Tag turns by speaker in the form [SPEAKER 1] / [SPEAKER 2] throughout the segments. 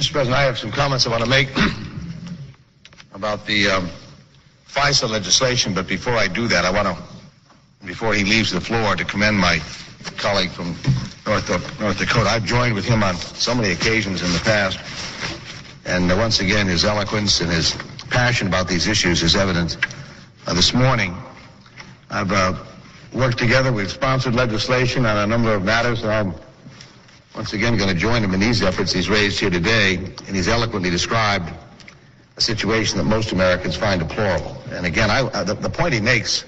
[SPEAKER 1] Mr. President, I have some comments I want to make about the FISA legislation, but before I do that, I want to, before he leaves the floor, to commend my colleague from North Dakota. I've joined with him on so many occasions in the past, and once again, his eloquence and his passion about these issues is evident this morning. I've worked together. We've sponsored legislation on a number of matters, and I'm once again going to join him in these efforts he's raised here today, and he's eloquently described a situation that most Americans find deplorable. And again, the point he makes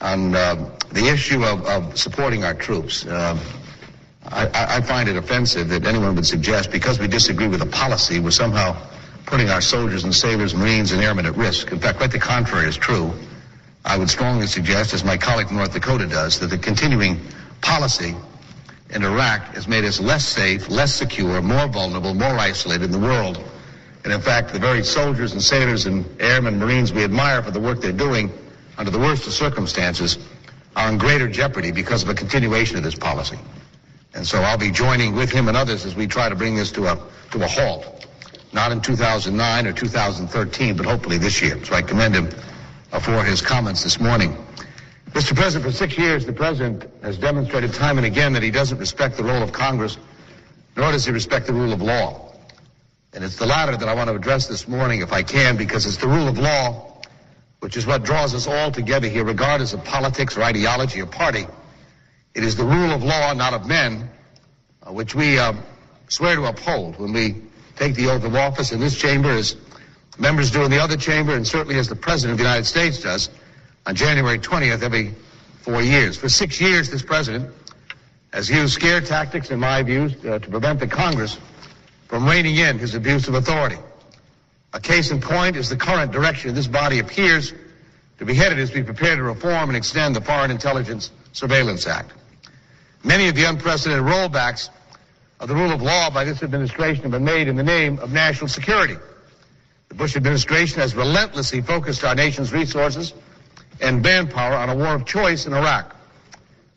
[SPEAKER 1] on the issue of supporting our troops, I find it offensive that anyone would suggest because we disagree with a policy, we're somehow putting our soldiers and sailors, Marines, and airmen at risk. In fact, quite the contrary is true. I would strongly suggest, as my colleague from North Dakota does, that the continuing policy in Iraq has made us less safe, less secure, more vulnerable, more isolated in the world. And in fact, the very soldiers and sailors and airmen, Marines we admire for the work they're doing under the worst of circumstances are in greater jeopardy because of a continuation of this policy. And so I'll be joining with him and others as we try to bring this to a halt. Not in 2009 or 2013, but hopefully this year. So I commend him for his comments this morning. Mr. President, for 6 years, the President has demonstrated time and again that he doesn't respect the role of Congress, nor does he respect the rule of law. And it's the latter that I want to address this morning, if I can, because it's the rule of law, which is what draws us all together here, regardless of politics or ideology or party. It is the rule of law, not of men, which we swear to uphold when we take the oath of office in this chamber, as members do in the other chamber, and certainly as the President of the United States does on January 20th every 4 years. For 6 years, this President has used scare tactics, in my views, to prevent the Congress from reining in his abuse of authority. A case in point is the current direction this body appears to be headed as we prepare to reform and extend the Foreign Intelligence Surveillance Act. Many of the unprecedented rollbacks of the rule of law by this administration have been made in the name of national security. The Bush administration has relentlessly focused our nation's resources and manpower on a war of choice in Iraq.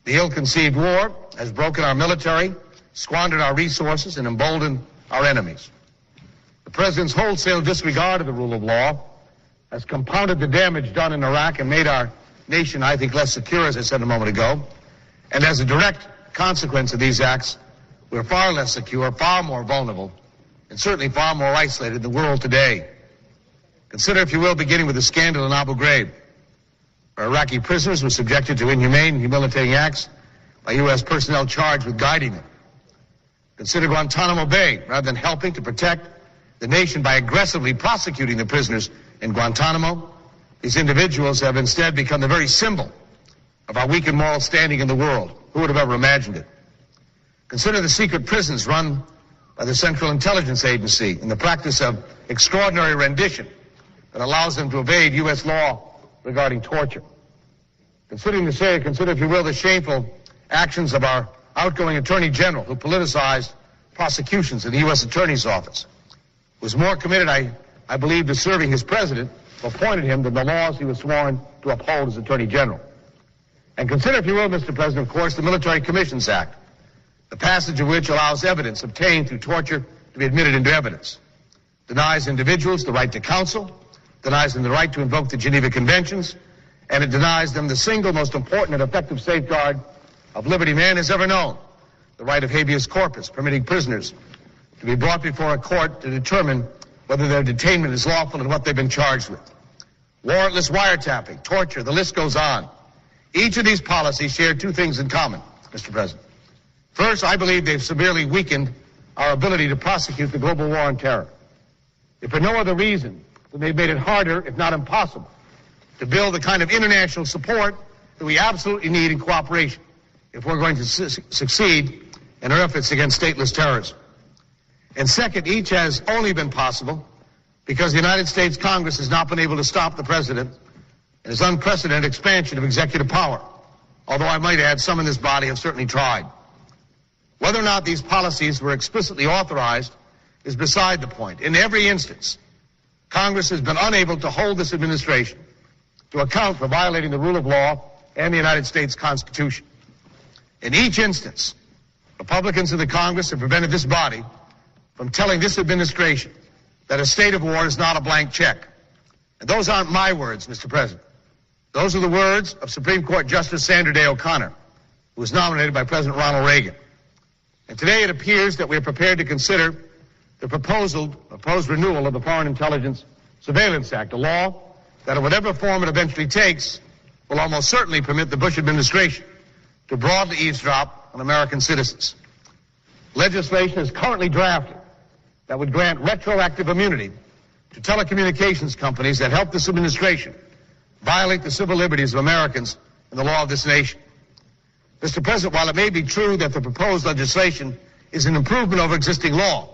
[SPEAKER 1] The ill-conceived war has broken our military, squandered our resources, and emboldened our enemies. The President's wholesale disregard of the rule of law has compounded the damage done in Iraq and made our nation, I think, less secure, as I said a moment ago. And as a direct consequence of these acts, we're far less secure, far more vulnerable, and certainly far more isolated in the world today. Consider, if you will, beginning with the scandal in Abu Ghraib, where Iraqi prisoners were subjected to inhumane and humiliating acts by U.S. personnel charged with guiding them. Consider Guantanamo Bay. Rather than helping to protect the nation by aggressively prosecuting the prisoners in Guantanamo, these individuals have instead become the very symbol of our weakened moral standing in the world. Who would have ever imagined it? Consider the secret prisons run by the Central Intelligence Agency in the practice of extraordinary rendition that allows them to evade U.S. law regarding torture. Consider, if you will, the shameful actions of our outgoing Attorney General, who politicized prosecutions in the U.S. Attorney's Office, was more committed, I believe, to serving his president who appointed him than the laws he was sworn to uphold as Attorney General. And consider, if you will, Mr. President, of course, the Military Commissions Act, the passage of which allows evidence obtained through torture to be admitted into evidence, denies individuals the right to counsel, denies them the right to invoke the Geneva Conventions, and it denies them the single most important and effective safeguard of liberty man has ever known, the right of habeas corpus, permitting prisoners to be brought before a court to determine whether their detainment is lawful and what they've been charged with. Warrantless wiretapping, torture, the list goes on. Each of these policies share two things in common, Mr. President. First, I believe they've severely weakened our ability to prosecute the global war on terror. If for no other reason, then they've made it harder, if not impossible, to build the kind of international support that we absolutely need in cooperation if we're going to succeed in our efforts against stateless terrorism. And second, each has only been possible because the United States Congress has not been able to stop the President and his unprecedented expansion of executive power, although I might add some in this body have certainly tried. Whether or not these policies were explicitly authorized is beside the point. In every instance, Congress has been unable to hold this administration to account for violating the rule of law and the United States Constitution. In each instance, Republicans in the Congress have prevented this body from telling this administration that a state of war is not a blank check. And those aren't my words, Mr. President. Those are the words of Supreme Court Justice Sandra Day O'Connor, who was nominated by President Ronald Reagan. And today it appears that we are prepared to consider the proposed renewal of the Foreign Intelligence Surveillance Act, a law that in whatever form it eventually takes will almost certainly permit the Bush administration to broadly eavesdrop on American citizens. Legislation is currently drafted that would grant retroactive immunity to telecommunications companies that help this administration violate the civil liberties of Americans and the law of this nation. Mr. President, while it may be true that the proposed legislation is an improvement over existing law,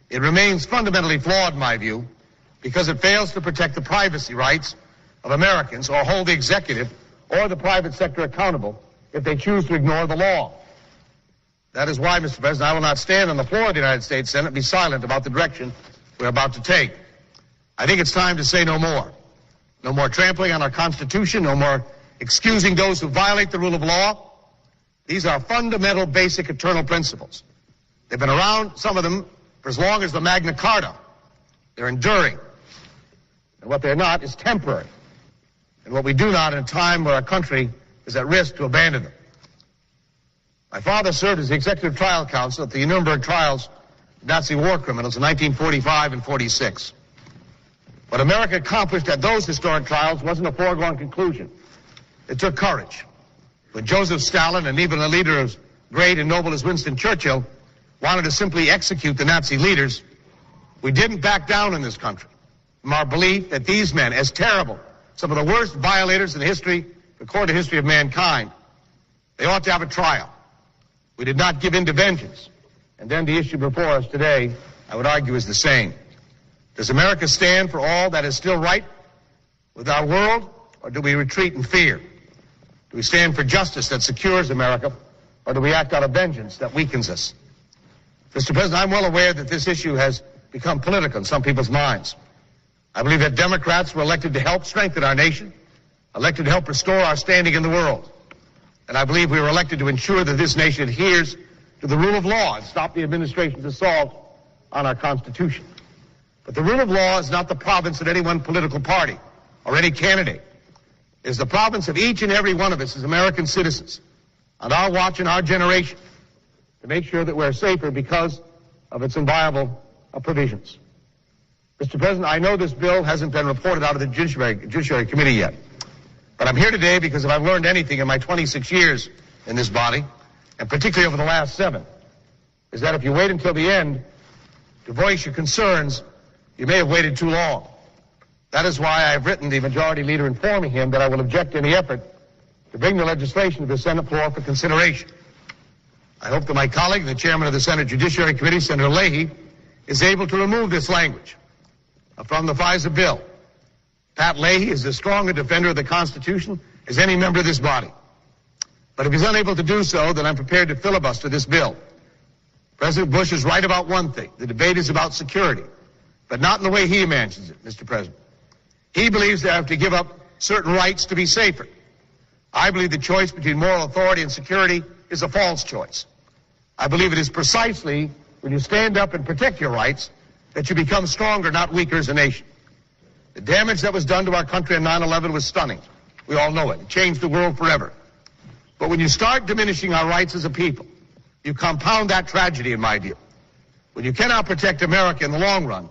[SPEAKER 1] it remains fundamentally flawed, in my view, because it fails to protect the privacy rights of Americans or hold the executive or the private sector accountable if they choose to ignore the law. That is why, Mr. President, I will not stand on the floor of the United States Senate and be silent about the direction we're about to take. I think it's time to say no more. No more trampling on our Constitution, no more excusing those who violate the rule of law. These are fundamental, basic, eternal principles. They've been around, some of them, for as long as the Magna Carta. They're enduring. And what they're not is temporary. And what we do not in a time where our country is at risk to abandon them. My father served as the executive trial counsel at the Nuremberg trials of Nazi war criminals in 1945 and 46. What America accomplished at those historic trials wasn't a foregone conclusion. It took courage. When Joseph Stalin and even a leader as great and noble as Winston Churchill wanted to simply execute the Nazi leaders, we didn't back down in this country from our belief that these men, as terrible, some of the worst violators in the recorded history of mankind, they ought to have a trial. We did not give in to vengeance. And then the issue before us today, I would argue, is the same. Does America stand for all that is still right with our world, or do we retreat in fear? Do we stand for justice that secures America, or do we act out of vengeance that weakens us? Mr. President, I'm well aware that this issue has become political in some people's minds. I believe that Democrats were elected to help strengthen our nation, elected to help restore our standing in the world. And I believe we were elected to ensure that this nation adheres to the rule of law and stop the administration's assault on our Constitution. But the rule of law is not the province of any one political party or any candidate. It is the province of each and every one of us as American citizens, on our watch and our generation, to make sure that we're safer because of its inviolable provisions. Mr. President, I know this bill hasn't been reported out of the Judiciary Committee yet, but I'm here today because if I've learned anything in my 26 years in this body, and particularly over the last 7, is that if you wait until the end to voice your concerns, you may have waited too long. That is why I've written the Majority Leader informing him that I will object to any effort to bring the legislation to the Senate floor for consideration. I hope that my colleague, the Chairman of the Senate Judiciary Committee, Senator Leahy, is able to remove this language from the FISA bill. Pat Leahy is as strong a defender of the Constitution as any member of this body. But if he's unable to do so, then I'm prepared to filibuster this bill. President Bush is right about one thing. The debate is about security, but not in the way he imagines it, Mr. President. He believes they have to give up certain rights to be safer. I believe the choice between moral authority and security is a false choice. I believe it is precisely when you stand up and protect your rights that you become stronger, not weaker as a nation. The damage that was done to our country on 9/11 was stunning. We all know it. It changed the world forever. But when you start diminishing our rights as a people, you compound that tragedy, in my view. When you cannot protect America in the long run,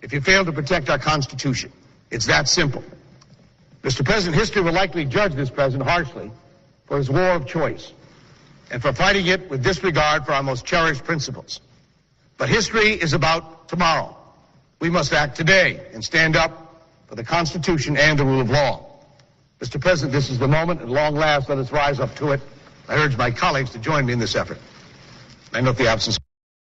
[SPEAKER 1] if you fail to protect our Constitution. It's that simple. Mr. President, history will likely judge this president harshly for his war of choice and for fighting it with disregard for our most cherished principles. But history is about tomorrow. We must act today and stand up for the Constitution and the rule of law. Mr. President, this is the moment. At long last, let us rise up to it. I urge my colleagues to join me in this effort. I note the absence